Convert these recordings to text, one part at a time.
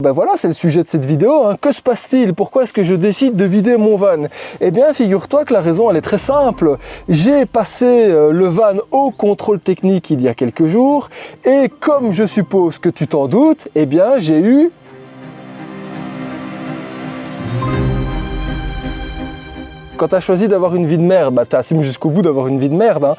Ben voilà, c'est le sujet de cette vidéo, hein. Que se passe-t-il? Pourquoi est-ce que je décide de vider mon van? Eh bien, figure-toi que la raison, elle est très simple. J'ai passé le van au contrôle technique il y a quelques jours, et comme je suppose que tu t'en doutes, eh bien, j'ai eu... Quand tu as choisi d'avoir une vie de merde, bah, tu assumes jusqu'au bout d'avoir une vie de merde, hein.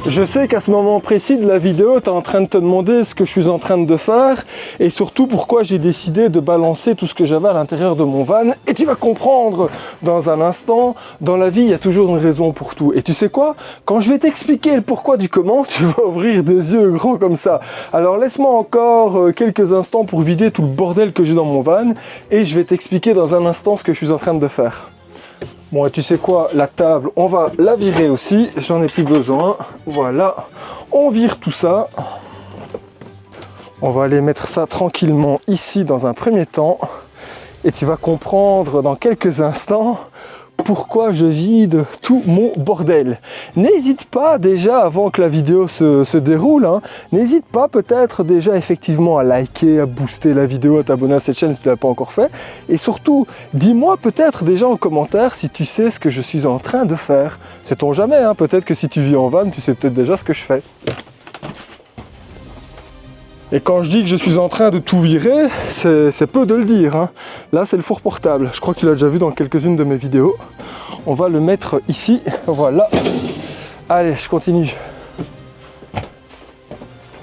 Je sais qu'à ce moment précis de la vidéo, tu es en train de te demander ce que je suis en train de faire et surtout pourquoi j'ai décidé de balancer tout ce que j'avais à l'intérieur de mon van. Et tu vas comprendre dans un instant, dans la vie, il y a toujours une raison pour tout. Et tu sais quoi? Quand je vais t'expliquer le pourquoi du comment, tu vas ouvrir des yeux grands comme ça. Alors laisse-moi encore quelques instants pour vider tout le bordel que j'ai dans mon van et je vais t'expliquer dans un instant ce que je suis en train de faire. Bon, et tu sais quoi, la table, on va la virer aussi, j'en ai plus besoin. Voilà, on vire tout ça. On va aller mettre ça tranquillement ici dans un premier temps. Et tu vas comprendre dans quelques instants pourquoi je vide tout mon bordel. N'hésite pas déjà, avant que la vidéo se déroule, hein, n'hésite pas peut-être déjà effectivement à liker, à booster la vidéo, à t'abonner à cette chaîne si tu ne l'as pas encore fait. Et surtout, dis-moi peut-être déjà en commentaire si tu sais ce que je suis en train de faire. Sait-on jamais, hein, peut-être que si tu vis en van, tu sais peut-être déjà ce que je fais. Et quand je dis que je suis en train de tout virer, c'est peu de le dire, hein. Là, c'est le four portable. Je crois que tu l'as déjà vu dans quelques-unes de mes vidéos. On va le mettre ici. Voilà. Allez, je continue.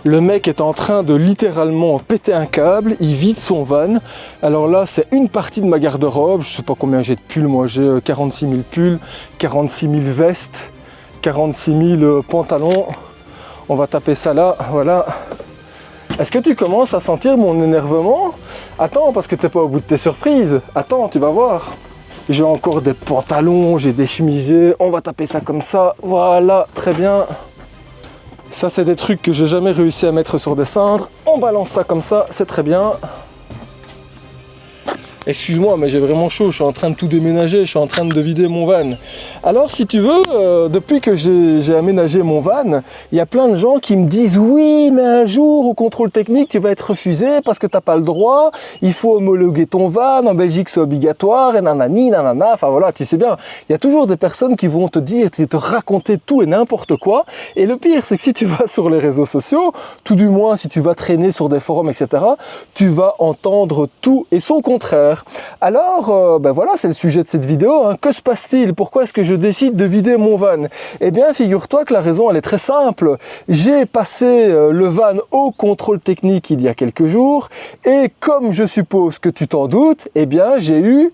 Le mec est en train de littéralement péter un câble. Il vide son van. Alors là, c'est une partie de ma garde-robe. Je sais pas combien j'ai de pulls. Moi, j'ai 46 000 pulls, 46 000 vestes, 46 000 pantalons. On va taper ça là. Voilà. Est-ce que tu commences à sentir mon énervement? Attends, parce que t'es pas au bout de tes surprises. Attends, tu vas voir. J'ai encore des pantalons, j'ai des chemisiers. On va taper ça comme ça. Voilà, très bien. Ça, c'est des trucs que j'ai jamais réussi à mettre sur des cintres. On balance ça comme ça, c'est très bien. Excuse-moi, mais j'ai vraiment chaud, je suis en train de tout déménager, je suis en train de vider mon van. Alors, si tu veux, depuis que j'ai aménagé mon van, il y a plein de gens qui me disent « Oui, mais un jour, au contrôle technique, tu vas être refusé parce que tu n'as pas le droit, il faut homologuer ton van, en Belgique, c'est obligatoire, et nanani, nanana. » Enfin voilà, tu sais bien, il y a toujours des personnes qui vont te dire, te raconter tout et n'importe quoi. Et le pire, c'est que si tu vas sur les réseaux sociaux, tout du moins si tu vas traîner sur des forums, etc., tu vas entendre tout et son contraire. Alors, ben voilà, c'est le sujet de cette vidéo, hein. Que se passe-t-il? Pourquoi est-ce que je décide de vider mon van? Eh bien, figure-toi que la raison, elle est très simple. J'ai passé le van au contrôle technique il y a quelques jours, et comme je suppose que tu t'en doutes, eh bien, j'ai eu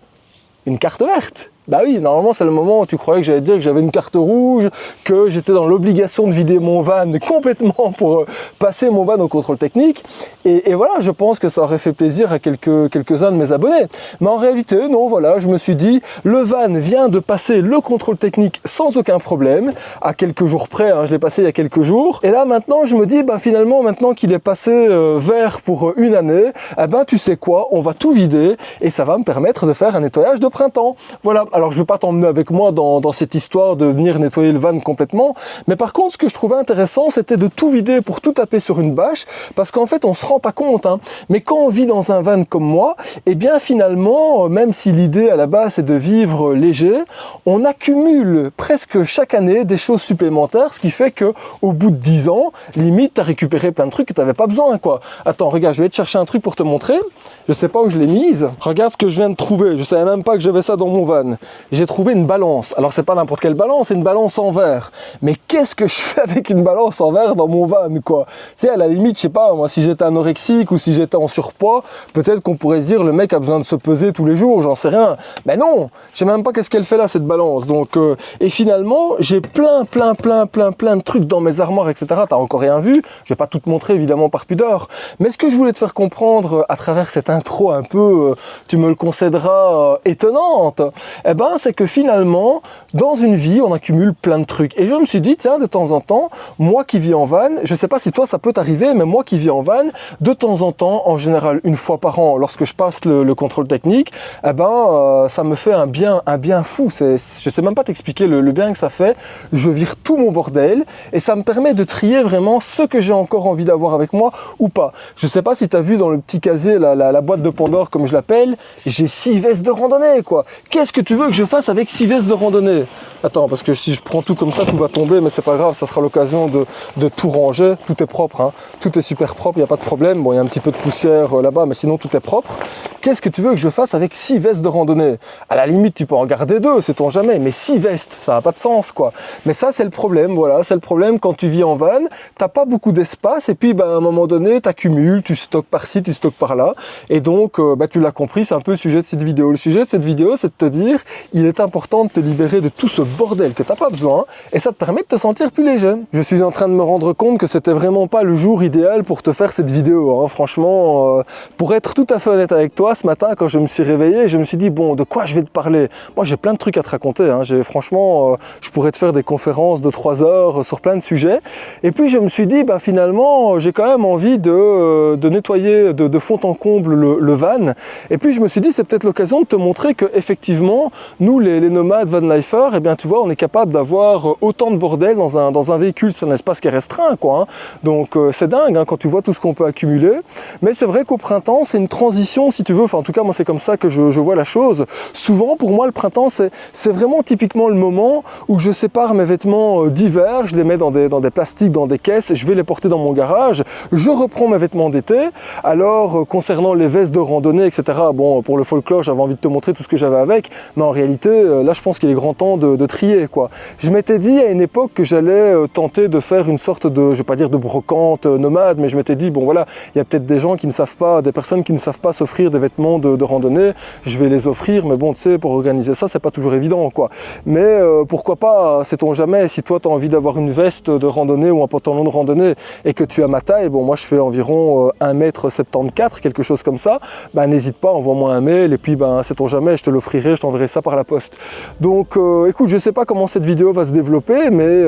une carte verte. Bah oui, normalement c'est le moment où tu croyais que j'allais dire que j'avais une carte rouge, que j'étais dans l'obligation de vider mon van complètement pour passer mon van au contrôle technique. Et voilà, je pense que ça aurait fait plaisir à quelques-uns de mes abonnés. Mais en réalité, non, voilà, je me suis dit, le van vient de passer le contrôle technique sans aucun problème, à quelques jours près, hein, je l'ai passé il y a quelques jours. Et là maintenant, je me dis, bah, finalement, maintenant qu'il est passé vert pour une année, eh ben, tu sais quoi, on va tout vider et ça va me permettre de faire un nettoyage de printemps. Voilà. Alors, je ne vais pas t'emmener avec moi dans cette histoire de venir nettoyer le van complètement. Mais par contre, ce que je trouvais intéressant, c'était de tout vider pour tout taper sur une bâche. Parce qu'en fait, on ne se rend pas compte, hein. Mais quand on vit dans un van comme moi, eh bien finalement, même si l'idée à la base c'est de vivre léger, on accumule presque chaque année des choses supplémentaires. Ce qui fait qu'au bout de 10 ans, limite, tu as récupéré plein de trucs que tu n'avais pas besoin, quoi. Attends, regarde, je vais te chercher un truc pour te montrer. Je ne sais pas où je l'ai mise. Regarde ce que je viens de trouver. Je ne savais même pas que j'avais ça dans mon van. J'ai trouvé une balance. Alors, c'est pas n'importe quelle balance, c'est une balance en verre. Mais qu'est-ce que je fais avec une balance en verre dans mon van, quoi? Tu sais, à la limite, je sais pas, moi, si j'étais anorexique ou si j'étais en surpoids, peut-être qu'on pourrait se dire, le mec a besoin de se peser tous les jours, j'en sais rien. Mais non, je sais même pas qu'est-ce qu'elle fait là, cette balance. Donc, et finalement, j'ai plein de trucs dans mes armoires, etc. T'as encore rien vu. Je vais pas tout te montrer, évidemment, par pudeur. Mais ce que je voulais te faire comprendre à travers cette intro un peu, tu me le concéderas, étonnante, eh ben, c'est que finalement, dans une vie, on accumule plein de trucs. Et je me suis dit, tiens, de temps en temps, moi qui vis en van, je sais pas si toi ça peut t'arriver, mais moi qui vis en van, de temps en temps, en général une fois par an, lorsque je passe le contrôle technique, eh ben, ça me fait un bien fou. Je sais même pas t'expliquer le bien que ça fait. Je vire tout mon bordel et ça me permet de trier vraiment ce que j'ai encore envie d'avoir avec moi ou pas. Je sais pas si tu as vu dans le petit casier, la boîte de Pandore comme je l'appelle, j'ai 6 vestes de randonnée quoi. Qu'est-ce que tu veux que je fasse avec 6 vestes de randonnée? Attends, parce que si je prends tout comme ça, tout va tomber, mais c'est pas grave, ça sera l'occasion de tout ranger. Tout est propre, hein. Tout est super propre, il n'y a pas de problème. Bon, il y a un petit peu de poussière là-bas, mais sinon tout est propre. Qu'est-ce que tu veux que je fasse avec 6 vestes de randonnée? À la limite, tu peux en garder 2, sait-on jamais, mais 6 vestes, ça n'a pas de sens quoi. Mais ça, c'est le problème, voilà, c'est le problème quand tu vis en van, t'as pas beaucoup d'espace, et puis à un moment donné, tu accumules, tu stockes par-ci, tu stockes par-là, et donc, tu l'as compris, c'est un peu le sujet de cette vidéo. Le sujet de cette vidéo, c'est de te dire, il est important de te libérer de tout ce bordel que t'as pas besoin, et ça te permet de te sentir plus léger. Je suis en train de me rendre compte que c'était vraiment pas le jour idéal pour te faire cette vidéo, hein. Franchement, pour être tout à fait honnête avec toi, ce matin, quand je me suis réveillé, je me suis dit, bon, de quoi je vais te parler? Moi, j'ai plein de trucs à te raconter, hein. Franchement, je pourrais te faire des conférences de 3 heures sur plein de sujets, et puis je me suis dit, finalement, j'ai quand même envie de nettoyer de fond en comble le van, et puis je me suis dit, c'est peut-être l'occasion de te montrer que effectivement, nous, les nomades van-lifers, eh bien, tu vois, on est capable d'avoir autant de bordel dans un véhicule, c'est un espace qui est restreint, quoi, hein. Donc, c'est dingue, hein, quand tu vois tout ce qu'on peut accumuler, mais c'est vrai qu'au printemps, c'est une transition, si tu veux, enfin, en tout cas, moi, c'est comme ça que je vois la chose. Souvent, pour moi, le printemps, c'est vraiment typiquement le moment où je sépare mes vêtements d'hiver, je les mets dans des plastiques, dans des caisses, je vais les porter dans mon garage, je reprends mes vêtements d'été. Alors, concernant les vestes de randonnée, etc., bon, pour le folklore, j'avais envie de te montrer tout ce que j'avais avec, mais en réalité, là, je pense qu'il est grand temps de trier, quoi. Je m'étais dit à une époque que j'allais tenter de faire une sorte de, je vais pas dire de brocante nomade, mais je m'étais dit, bon voilà, il y a peut-être des gens qui ne savent pas, des personnes qui ne savent pas s'offrir des vêtements de randonnée, je vais les offrir, mais bon, tu sais, pour organiser ça, c'est pas toujours évident, quoi. Mais pourquoi pas, sait-on jamais, si toi tu as envie d'avoir une veste de randonnée ou un pantalon de randonnée et que tu as ma taille, bon, moi je fais environ 1m74, quelque chose comme ça, n'hésite pas, envoie-moi un mail et puis sait-on jamais, je te l'offrirai, je t'enverrai ça par la poste. Donc écoute, je sais pas comment cette vidéo va se développer, mais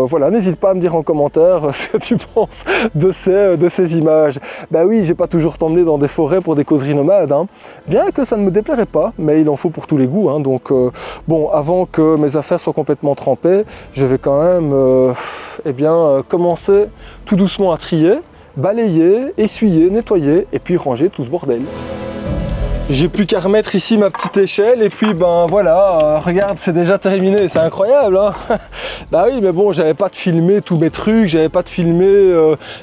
voilà, n'hésite pas à me dire en commentaire ce que tu penses de ces images. Oui, j'ai pas toujours t'emmener dans des forêts pour des causeries nomades, hein. Bien que ça ne me déplairait pas, mais il en faut pour tous les goûts, hein. Donc bon, avant que mes affaires soient complètement trempées, je vais quand même commencer tout doucement à trier, balayer, essuyer, nettoyer et puis ranger tout ce bordel. J'ai plus qu'à remettre ici ma petite échelle et puis voilà, regarde, c'est déjà terminé, c'est incroyable, hein. Oui, mais bon, j'avais pas de filmer tous mes trucs, j'avais pas de filmer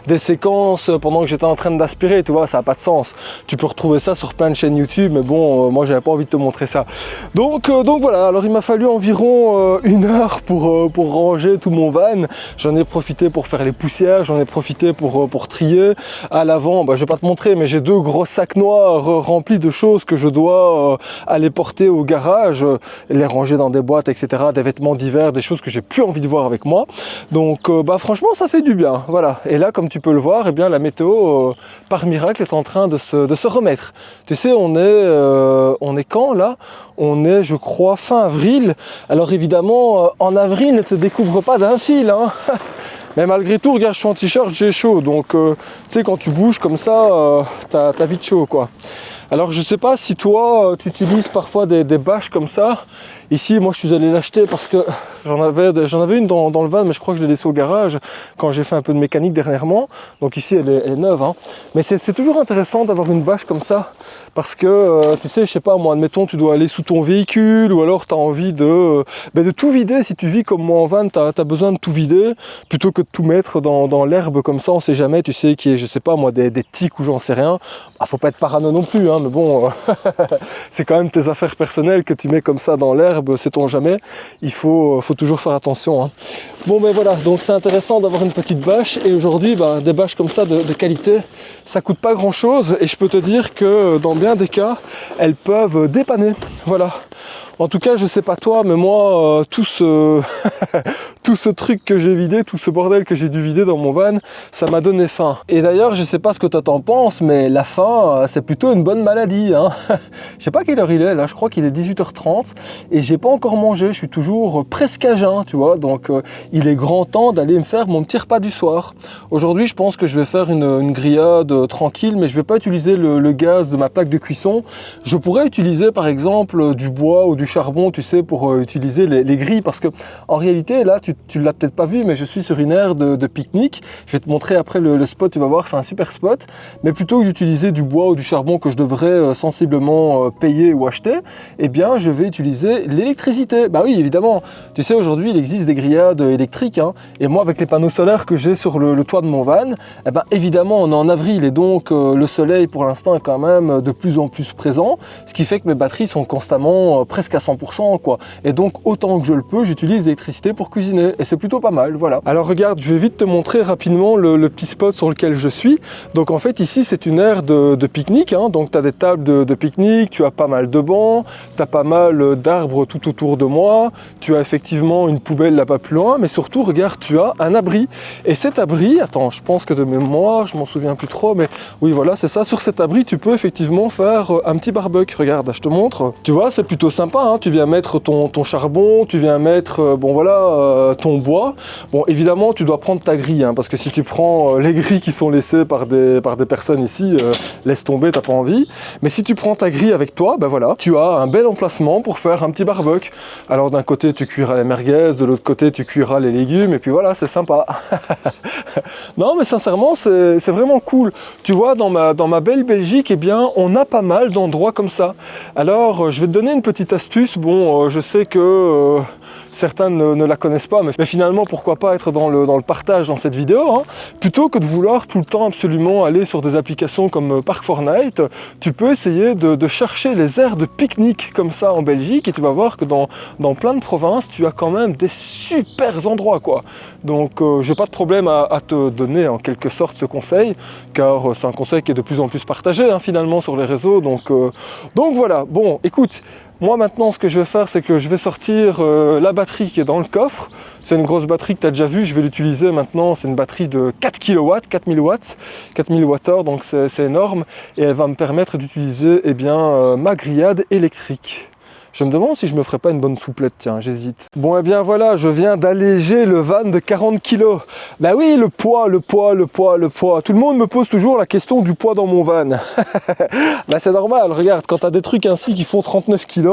des séquences pendant que j'étais en train d'aspirer, tu vois, ça a pas de sens. Tu peux retrouver ça sur plein de chaînes YouTube, mais bon, moi j'avais pas envie de te montrer ça. Donc voilà, alors il m'a fallu environ 1 heure pour ranger tout mon van. J'en ai profité pour faire les poussières, j'en ai profité pour trier. À l'avant, je vais pas te montrer, mais j'ai 2 gros sacs noirs remplis de choses que je dois aller porter au garage, les ranger dans des boîtes, etc., des vêtements d'hiver, des choses que j'ai plus envie de voir avec moi. Donc franchement, ça fait du bien, voilà. Et là, comme tu peux le voir, eh bien la météo par miracle est en train de se remettre. Tu sais, on est quand là? On est, je crois, fin avril. Alors évidemment, en avril, ne te découvre pas d'un fil, hein. Mais malgré tout, regarde, je suis en t-shirt, j'ai chaud. Donc, tu sais, quand tu bouges comme ça, t'as vite chaud, quoi. Alors, je sais pas si toi, tu utilises parfois des bâches comme ça. Ici, moi, je suis allé l'acheter parce que j'en avais une dans le van, mais je crois que je l'ai laissée au garage quand j'ai fait un peu de mécanique dernièrement. Donc ici, elle est neuve, hein. Mais c'est toujours intéressant d'avoir une bâche comme ça parce que, tu sais, je sais pas, moi, admettons, tu dois aller sous ton véhicule ou alors tu as envie de tout vider. Si tu vis comme moi en van, tu as besoin de tout vider plutôt que de tout mettre dans l'herbe comme ça. On sait jamais, tu sais, qu'il y ait, je sais pas, moi, des tiques ou j'en sais rien. Faut pas être parano non plus, hein, mais bon, c'est quand même tes affaires personnelles que tu mets comme ça dans l'herbe, sait-on jamais. Il faut toujours faire attention, hein. Bon, mais voilà, donc c'est intéressant d'avoir une petite bâche. Et aujourd'hui, des bâches comme ça de qualité, ça coûte pas grand-chose. Et je peux te dire que dans bien des cas, elles peuvent dépanner. Voilà. En tout cas, je sais pas toi, mais moi, tout ce tout ce truc que j'ai vidé, tout ce bordel que j'ai dû vider dans mon van, ça m'a donné faim. Et d'ailleurs, je sais pas ce que toi t'en penses, mais la faim, c'est plutôt une bonne maladie, hein. Je sais pas quelle heure il est là, je crois qu'il est 18h30 et j'ai pas encore mangé, je suis toujours presque à jeun, tu vois, donc il est grand temps d'aller me faire mon petit repas du soir. Aujourd'hui, je pense que je vais faire une grillade tranquille, mais je vais pas utiliser le gaz de ma plaque de cuisson. Je pourrais utiliser par exemple du bois ou du charbon, tu sais, pour utiliser les grilles, parce que en réalité, là, tu l'as peut-être pas vu, mais je suis sur une aire de pique-nique. Je vais te montrer après le spot, tu vas voir, c'est un super spot. Mais plutôt que d'utiliser du bois ou du charbon que je devrais sensiblement payer ou acheter, eh bien, je vais utiliser l'électricité. Bah oui, évidemment. Tu sais, aujourd'hui, il existe des grillades électriques, hein, et moi, avec les panneaux solaires que j'ai sur le toit de mon van, eh ben, évidemment, on est en avril et donc le soleil, pour l'instant, est quand même de plus en plus présent, ce qui fait que mes batteries sont constamment presque à 100%, quoi. Et donc, autant que je le peux, j'utilise l'électricité pour cuisiner et c'est plutôt pas mal, voilà. Alors regarde, je vais vite te montrer rapidement le petit spot sur lequel je suis. Donc en fait ici c'est une aire de pique-nique, hein. Donc tu as des tables de pique-nique, tu as pas mal de bancs, tu as pas mal d'arbres tout autour de moi, tu as effectivement une poubelle là-bas plus loin, mais surtout regarde, tu as un abri. Et cet abri, attends, je pense que de mémoire, je m'en souviens plus trop, mais oui voilà, c'est ça, sur cet abri tu peux effectivement faire un petit barbecue. Regarde, je te montre, tu vois, c'est plutôt sympa, hein. Tu viens mettre ton charbon, tu viens mettre, bon voilà, ton bois. Bon, évidemment, tu dois prendre ta grille, hein, parce que si tu prends les grilles qui sont laissées par des personnes ici, laisse tomber, t'as pas envie. Mais si tu prends ta grille avec toi, ben voilà, tu as un bel emplacement pour faire un petit barbecue. Alors d'un côté, tu cuiras les merguez, de l'autre côté, tu cuiras les légumes, et puis voilà, c'est sympa. Non, mais sincèrement, c'est vraiment cool. Tu vois, dans ma belle Belgique, eh bien, on a pas mal d'endroits comme ça. Alors, je vais te donner une petite astuce. Bon, je sais que certains ne la connaissent pas, mais finalement, pourquoi pas être dans le partage dans cette vidéo, hein. Plutôt que de vouloir tout le temps absolument aller sur des applications comme Park4Night, tu peux essayer de chercher les aires de pique-nique comme ça en Belgique, et tu vas voir que dans plein de provinces, tu as quand même des super endroits, quoi. Donc, j'ai pas de problème à te donner en quelque sorte ce conseil, car c'est un conseil qui est de plus en plus partagé, hein, finalement, sur les réseaux. Donc voilà. Bon, écoute, moi maintenant ce que je vais faire, c'est que je vais sortir la batterie qui est dans le coffre. C'est une grosse batterie que tu as déjà vue, je vais l'utiliser maintenant. C'est une batterie de 4 kW, 4000 watts, 4000 Wh, donc c'est énorme. Et elle va me permettre d'utiliser eh bien, ma grillade électrique. Je me demande si je me ferais pas une bonne souplette, tiens, j'hésite. Bon, et bien voilà, je viens d'alléger le van de 40 kg. Ben oui, le poids. Tout le monde me pose toujours la question du poids dans mon van. Ben c'est normal, regarde, quand tu as des trucs ainsi qui font 39 kg,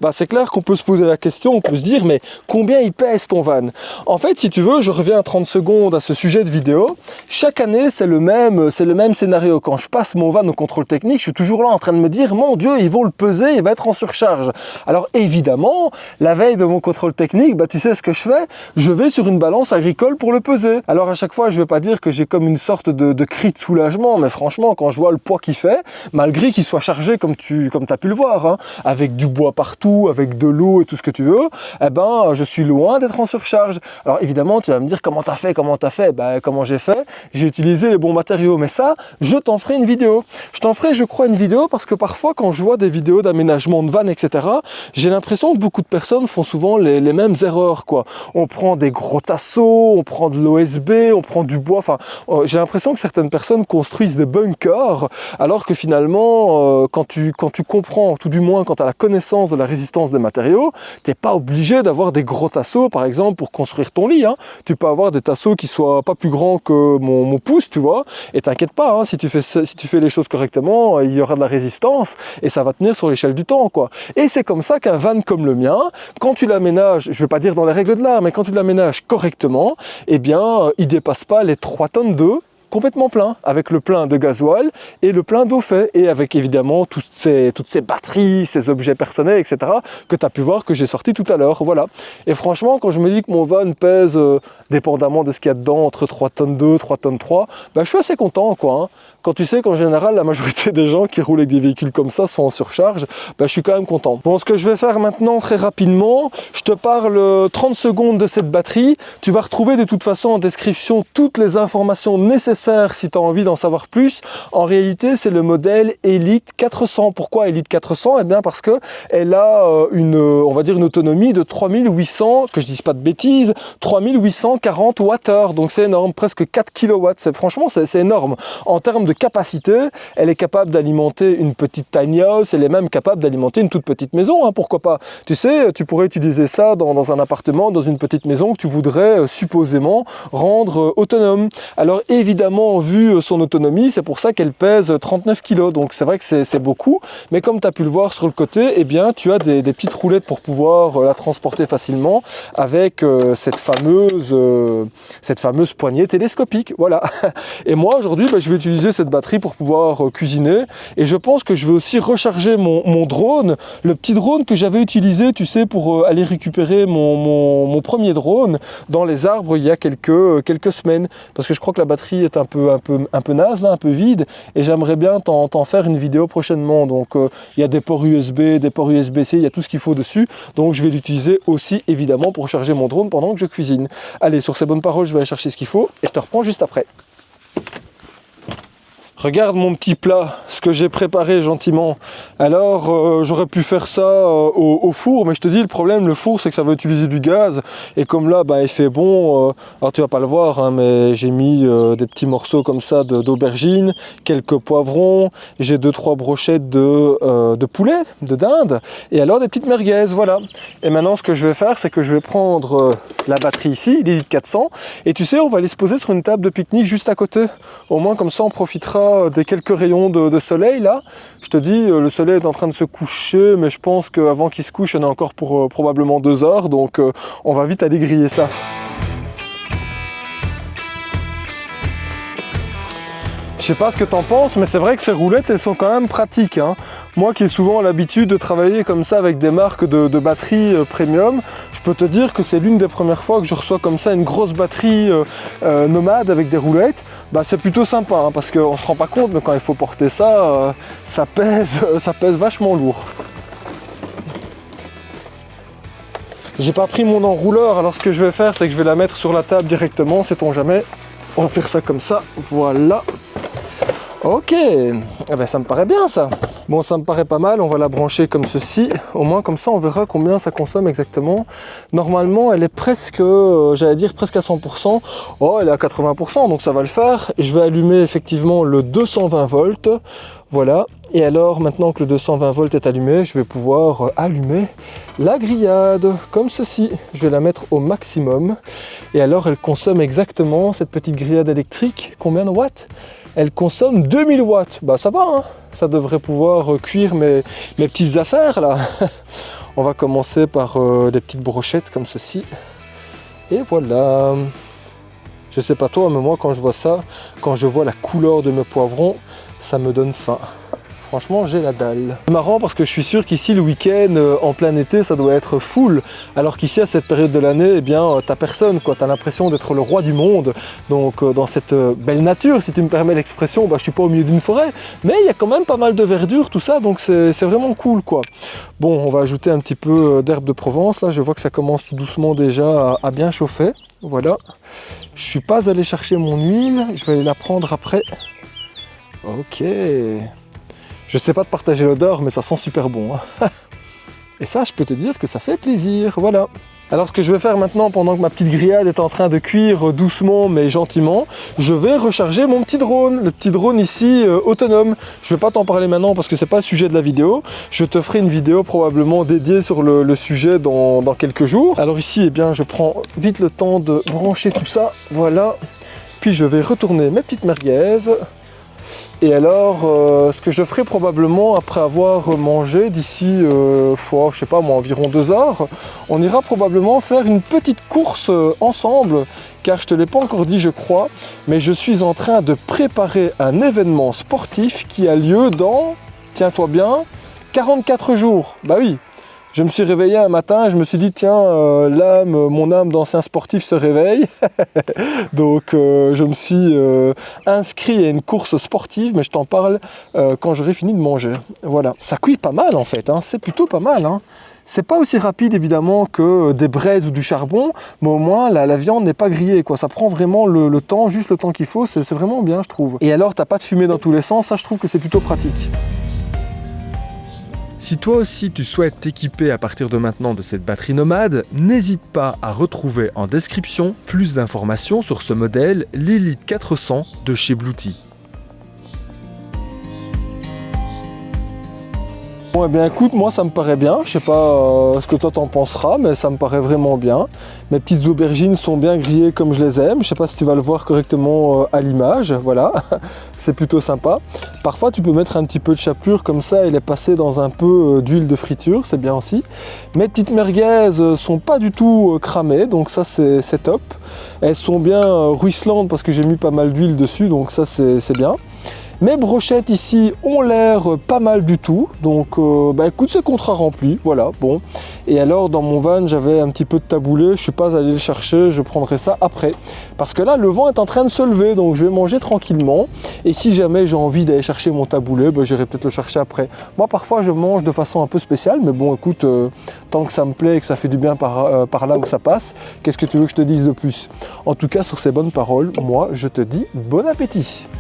ben c'est clair qu'on peut se poser la question, on peut se dire, mais combien il pèse ton van? En fait, si tu veux, je reviens 30 secondes à ce sujet de vidéo. Chaque année, c'est le même scénario. Quand je passe mon van au contrôle technique, je suis toujours là en train de me dire, mon Dieu, ils vont le peser, il va être en surcharge. Alors évidemment, la veille de mon contrôle technique, bah, tu sais ce que je fais? Je vais sur une balance agricole pour le peser. Alors à chaque fois, je ne vais pas dire que j'ai comme une sorte de cri de soulagement, mais franchement, quand je vois le poids qu'il fait, malgré qu'il soit chargé comme tu as pu le voir, hein, avec du bois partout, avec de l'eau et tout ce que tu veux, eh ben, je suis loin d'être en surcharge. Alors évidemment, tu vas me dire comment t'as fait? Ben, comment j'ai fait? J'ai utilisé les bons matériaux, mais ça, je t'en ferai une vidéo. Je t'en ferai, je crois, une vidéo parce que parfois, quand je vois des vidéos d'aménagement de van, etc., j'ai l'impression que beaucoup de personnes font souvent les mêmes erreurs, quoi. On prend des gros tasseaux, on prend de l'OSB, on prend du bois, enfin, j'ai l'impression que certaines personnes construisent des bunkers, alors que finalement, quand tu comprends, tout du moins quand tu as la connaissance de la résistance des matériaux, tu n'es pas obligé d'avoir des gros tasseaux, par exemple, pour construire ton lit, hein. Tu peux avoir des tasseaux qui soient pas plus grands que mon pouce, tu vois, et t'inquiète pas, hein, si tu fais les choses correctement, il y aura de la résistance, et ça va tenir sur l'échelle du temps, quoi. Et c'est comme ça qu'un van comme le mien, quand tu l'aménages, je ne vais pas dire dans les règles de l'art, mais quand tu l'aménages correctement, eh bien, il ne dépasse pas les 3 tonnes d'eau, complètement plein, avec le plein de gasoil et le plein d'eau fait, et avec évidemment toutes ces batteries, ces objets personnels, etc., que tu as pu voir que j'ai sorti tout à l'heure, voilà. Et franchement, quand je me dis que mon van pèse, dépendamment de ce qu'il y a dedans, entre 3 tonnes 2, 3 tonnes 3, ben, je suis assez content, quoi, hein. Quand tu sais qu'en général, la majorité des gens qui roulent avec des véhicules comme ça sont en surcharge, ben, je suis quand même content. Bon, ce que je vais faire maintenant, très rapidement, je te parle 30 secondes de cette batterie. Tu vas retrouver de toute façon en description toutes les informations nécessaires sert si tu as envie d'en savoir plus, en réalité c'est le modèle Elite 400. Pourquoi Elite 400? Eh bien parce que elle a on va dire une autonomie de 3800, que je dise pas de bêtises, 3840 Wh. Donc c'est énorme, presque 4 kW. Franchement c'est énorme. En termes de capacité, elle est capable d'alimenter une petite tiny house, elle est même capable d'alimenter une toute petite maison, hein, pourquoi pas. Tu sais, tu pourrais utiliser ça dans un appartement, dans une petite maison que tu voudrais supposément rendre autonome. Alors évidemment, vu son autonomie, c'est pour ça qu'elle pèse 39 kg, donc c'est vrai que c'est beaucoup, mais comme tu as pu le voir sur le côté, eh bien tu as des petites roulettes pour pouvoir la transporter facilement avec cette fameuse poignée télescopique, voilà. Et moi aujourd'hui, je vais utiliser cette batterie pour pouvoir cuisiner, et je pense que je vais aussi recharger mon drone, le petit drone que j'avais utilisé, tu sais, pour aller récupérer mon premier drone dans les arbres il y a quelques semaines, parce que je crois que la batterie est un peu naze, là, un peu vide, et j'aimerais bien t'en faire une vidéo prochainement. Donc il y a des ports USB, des ports USB-C, il y a tout ce qu'il faut dessus, donc je vais l'utiliser aussi évidemment pour charger mon drone pendant que je cuisine. Allez, sur ces bonnes paroles, je vais aller chercher ce qu'il faut, et je te reprends juste après. Regarde mon petit plat, ce que j'ai préparé gentiment. Alors, j'aurais pu faire ça au four, mais je te dis, le problème, le four, c'est que ça va utiliser du gaz. Et comme là, il fait bon, alors tu vas pas le voir, hein, mais j'ai mis des petits morceaux comme ça d'aubergines, quelques poivrons, j'ai 2-3 brochettes de poulet, de dinde, et alors des petites merguez, voilà. Et maintenant, ce que je vais faire, c'est que je vais prendre la batterie ici, l'Elite 400, et tu sais, on va aller se poser sur une table de pique-nique juste à côté. Au moins, comme ça, on profitera des quelques rayons de soleil là. Je te dis, le soleil est en train de se coucher, mais je pense qu'avant qu'il se couche, il y en a encore pour probablement 2 heures, donc on va vite aller griller ça. Je sais pas ce que t'en penses, mais c'est vrai que ces roulettes, elles sont quand même pratiques, hein. Moi qui ai souvent l'habitude de travailler comme ça avec des marques de batteries premium, je peux te dire que c'est l'une des premières fois que je reçois comme ça une grosse batterie nomade avec des roulettes. C'est plutôt sympa, hein, parce qu'on se rend pas compte, mais quand il faut porter ça, ça pèse vachement lourd. J'ai pas pris mon enrouleur, alors ce que je vais faire, c'est que je vais la mettre sur la table directement, sait-on jamais. On va faire ça comme ça, voilà. Ok, eh ben, ça me paraît bien ça. Bon, ça me paraît pas mal, on va la brancher comme ceci. Au moins comme ça on verra combien ça consomme exactement. Normalement elle est presque, j'allais dire presque à 100%. Oh, elle est à 80%, donc ça va le faire. Je vais allumer effectivement le 220 volts. Voilà, et alors maintenant que le 220 volts est allumé, je vais pouvoir allumer la grillade, comme ceci. Je vais la mettre au maximum, et alors elle consomme exactement, cette petite grillade électrique, combien de watts? Elle consomme 2000 watts, ça va, hein, ça devrait pouvoir cuire mes petites affaires là. On va commencer par des petites brochettes comme ceci, et voilà. Je sais pas toi, mais moi quand je vois ça, quand je vois la couleur de mes poivrons, ça me donne faim. Franchement, j'ai la dalle. C'est marrant parce que je suis sûr qu'ici, le week-end, en plein été, ça doit être full. Alors qu'ici, à cette période de l'année, eh bien, t'as personne, quoi. T'as l'impression d'être le roi du monde. Donc, dans cette belle nature, si tu me permets l'expression, je suis pas au milieu d'une forêt. Mais il y a quand même pas mal de verdure, tout ça. Donc, c'est vraiment cool, quoi. Bon, on va ajouter un petit peu d'herbe de Provence. Là, je vois que ça commence tout doucement déjà à bien chauffer. Voilà. Je suis pas allé chercher mon huile. Je vais aller la prendre après. Ok. Je sais pas te partager l'odeur, mais ça sent super bon, hein. Et ça, je peux te dire que ça fait plaisir, voilà. Alors ce que je vais faire maintenant, pendant que ma petite grillade est en train de cuire doucement mais gentiment, je vais recharger mon petit drone, le petit drone ici autonome. Je vais pas t'en parler maintenant parce que c'est pas le sujet de la vidéo. Je te ferai une vidéo probablement dédiée sur le sujet dans quelques jours. Alors ici, eh bien, je prends vite le temps de brancher tout ça, voilà. Puis je vais retourner mes petites merguez. Et alors, ce que je ferai probablement après avoir mangé d'ici, je sais pas moi, environ 2 heures, on ira probablement faire une petite course ensemble, car je te l'ai pas encore dit je crois, mais je suis en train de préparer un événement sportif qui a lieu dans, tiens-toi bien, 44 jours. Bah oui. Je me suis réveillé un matin et je me suis dit tiens, mon âme d'ancien sportif se réveille. Donc je me suis inscrit à une course sportive, mais je t'en parle quand j'aurai fini de manger. Voilà, ça cuit pas mal en fait, hein. C'est plutôt pas mal, hein. C'est pas aussi rapide évidemment que des braises ou du charbon, mais au moins la viande n'est pas grillée, quoi. Ça prend vraiment le temps, juste le temps qu'il faut, c'est vraiment bien je trouve. Et alors t'as pas de fumée dans tous les sens, ça je trouve que c'est plutôt pratique. Si toi aussi tu souhaites t'équiper à partir de maintenant de cette batterie nomade, n'hésite pas à retrouver en description plus d'informations sur ce modèle, l'Elite 400 de chez Bluetee. Bon, eh bien écoute, moi ça me paraît bien, je sais pas ce que toi t'en penseras, mais ça me paraît vraiment bien. Mes petites aubergines sont bien grillées comme je les aime, je sais pas si tu vas le voir correctement à l'image, voilà, c'est plutôt sympa. Parfois tu peux mettre un petit peu de chapelure comme ça et les passer dans un peu d'huile de friture, c'est bien aussi. Mes petites merguez sont pas du tout cramées, donc ça c'est top. Elles sont bien ruisselantes parce que j'ai mis pas mal d'huile dessus, donc ça c'est bien. Mes brochettes ici ont l'air pas mal du tout, donc bah écoute, c'est contrat rempli, voilà, bon. Et alors dans mon van j'avais un petit peu de taboulé, je suis pas allé le chercher, je prendrai ça après. Parce que là le vent est en train de se lever, donc je vais manger tranquillement. Et si jamais j'ai envie d'aller chercher mon taboulé, bah, j'irai peut-être le chercher après. Moi parfois je mange de façon un peu spéciale, mais bon écoute, tant que ça me plaît et que ça fait du bien par là où ça passe, qu'est-ce que tu veux que je te dise de plus? En tout cas sur ces bonnes paroles, moi je te dis bon appétit.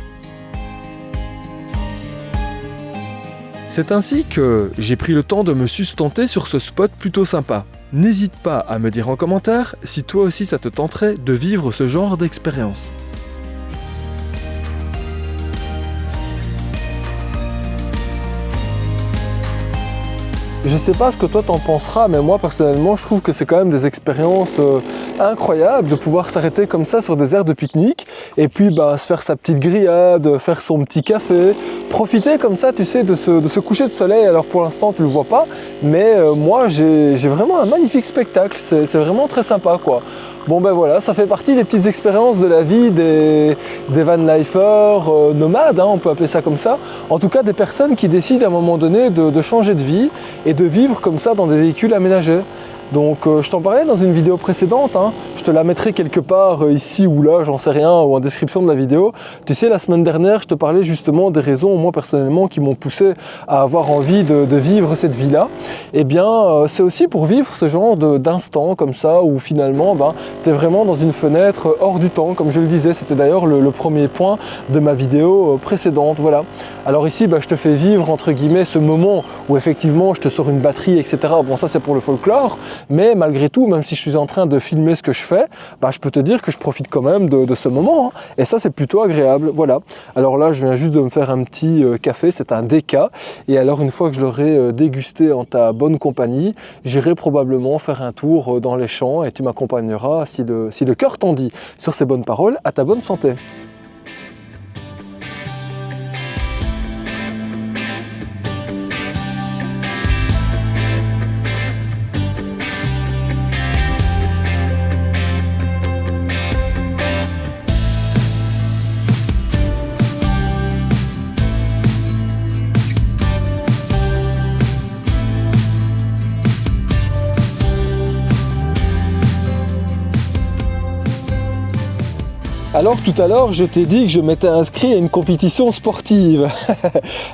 C'est ainsi que j'ai pris le temps de me sustenter sur ce spot plutôt sympa. N'hésite pas à me dire en commentaire si toi aussi ça te tenterait de vivre ce genre d'expérience. Je sais pas ce que toi t'en penseras, mais moi personnellement je trouve que c'est quand même des expériences incroyables de pouvoir s'arrêter comme ça sur des aires de pique-nique et puis bah, se faire sa petite grillade, faire son petit café, profiter comme ça tu sais de ce coucher de soleil. Alors pour l'instant tu le vois pas, mais moi j'ai vraiment un magnifique spectacle, c'est vraiment très sympa quoi. Bon ben voilà, ça fait partie des petites expériences de la vie des van-lifers nomades, hein, on peut appeler ça comme ça. En tout cas des personnes qui décident à un moment donné de changer de vie et de vivre comme ça dans des véhicules aménagés. Donc je t'en parlais dans une vidéo précédente, hein. Je te la mettrai quelque part ici ou là, j'en sais rien, ou en description de la vidéo. Tu sais, la semaine dernière, je te parlais justement des raisons, moi personnellement, qui m'ont poussé à avoir envie de vivre cette vie-là. Eh bien, c'est aussi pour vivre ce genre d'instant comme ça, où finalement, tu es vraiment dans une fenêtre hors du temps, comme je le disais. C'était d'ailleurs le premier point de ma vidéo précédente, voilà. Alors ici, je te fais vivre, entre guillemets, ce moment où effectivement, je te sors une batterie, etc. Bon, ça, c'est pour le folklore. Mais malgré tout, même si je suis en train de filmer ce que je fais, je peux te dire que je profite quand même de ce moment, hein. Et ça, c'est plutôt agréable, voilà. Alors là, je viens juste de me faire un petit café, c'est un déca. Et alors, une fois que je l'aurai dégusté en ta bonne compagnie, j'irai probablement faire un tour dans les champs et tu m'accompagneras, si le cœur t'en dit. Sur ces bonnes paroles, à ta bonne santé. Alors tout à l'heure, je t'ai dit que je m'étais inscrit à une compétition sportive.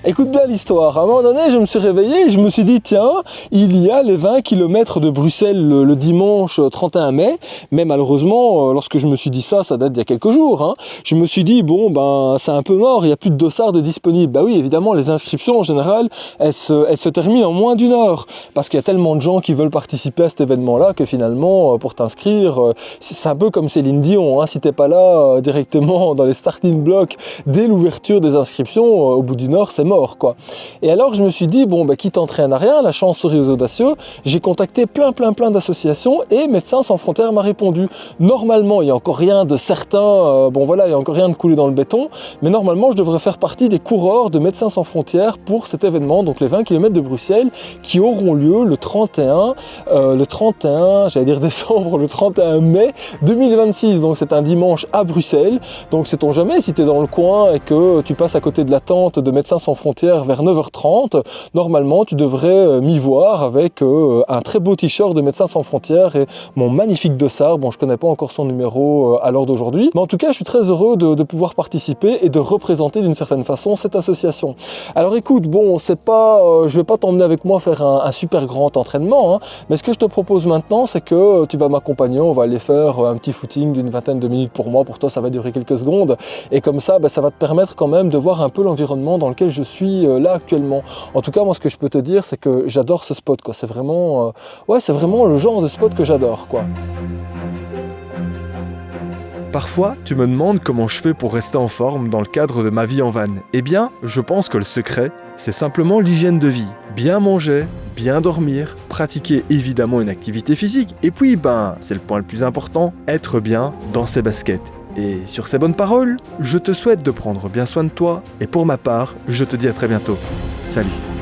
Écoute bien l'histoire. À un moment donné, je me suis réveillé et je me suis dit, tiens, il y a les 20 km de Bruxelles le dimanche 31 mai. Mais malheureusement, lorsque je me suis dit ça, ça date d'il y a quelques jours, hein, je me suis dit, bon, c'est un peu mort, il n'y a plus de dossards de disponibles. Bah oui, évidemment, les inscriptions en général, elles se terminent en moins d'une heure. Parce qu'il y a tellement de gens qui veulent participer à cet événement-là que finalement, pour t'inscrire, c'est un peu comme Céline Dion, hein, si t'es pas là directement dans les starting blocks dès l'ouverture des inscriptions, au bout d'une heure c'est mort quoi. Et alors je me suis dit qui t'entraîne à rien, la chance sourit aux audacieux. J'ai contacté plein d'associations et Médecins sans frontières m'a répondu. Normalement il n'y a encore rien de certain, il n'y a encore rien de coulé dans le béton, mais normalement je devrais faire partie des coureurs de Médecins sans frontières pour cet événement, donc les 20 km de Bruxelles qui auront lieu le 31 décembre, le 31 mai 2026, donc c'est un dimanche à Bruxelles. Bruxelles. Donc sait-on jamais, si tu es dans le coin et que tu passes à côté de la tente de Médecins sans frontières vers 9h30, normalement tu devrais m'y voir avec un très beau t-shirt de Médecins sans frontières et mon magnifique dossard. Bon, je connais pas encore son numéro à l'heure d'aujourd'hui, mais en tout cas je suis très heureux de pouvoir participer et de représenter d'une certaine façon cette association. Alors écoute, bon, c'est pas, je vais pas t'emmener avec moi faire un super grand entraînement, hein, mais ce que je te propose maintenant, c'est que tu vas m'accompagner, on va aller faire un petit footing d'une vingtaine de minutes pour moi, pour toi ça va durer quelques secondes, et comme ça, ça va te permettre quand même de voir un peu l'environnement dans lequel je suis là actuellement. En tout cas, moi ce que je peux te dire, c'est que j'adore ce spot, quoi. C'est vraiment, c'est vraiment le genre de spot que j'adore, quoi. Parfois, tu me demandes comment je fais pour rester en forme dans le cadre de ma vie en van. Eh bien, je pense que le secret, c'est simplement l'hygiène de vie. Bien manger, bien dormir, pratiquer évidemment une activité physique, et puis, c'est le point le plus important, être bien dans ses baskets. Et sur ces bonnes paroles, je te souhaite de prendre bien soin de toi, et pour ma part, je te dis à très bientôt. Salut.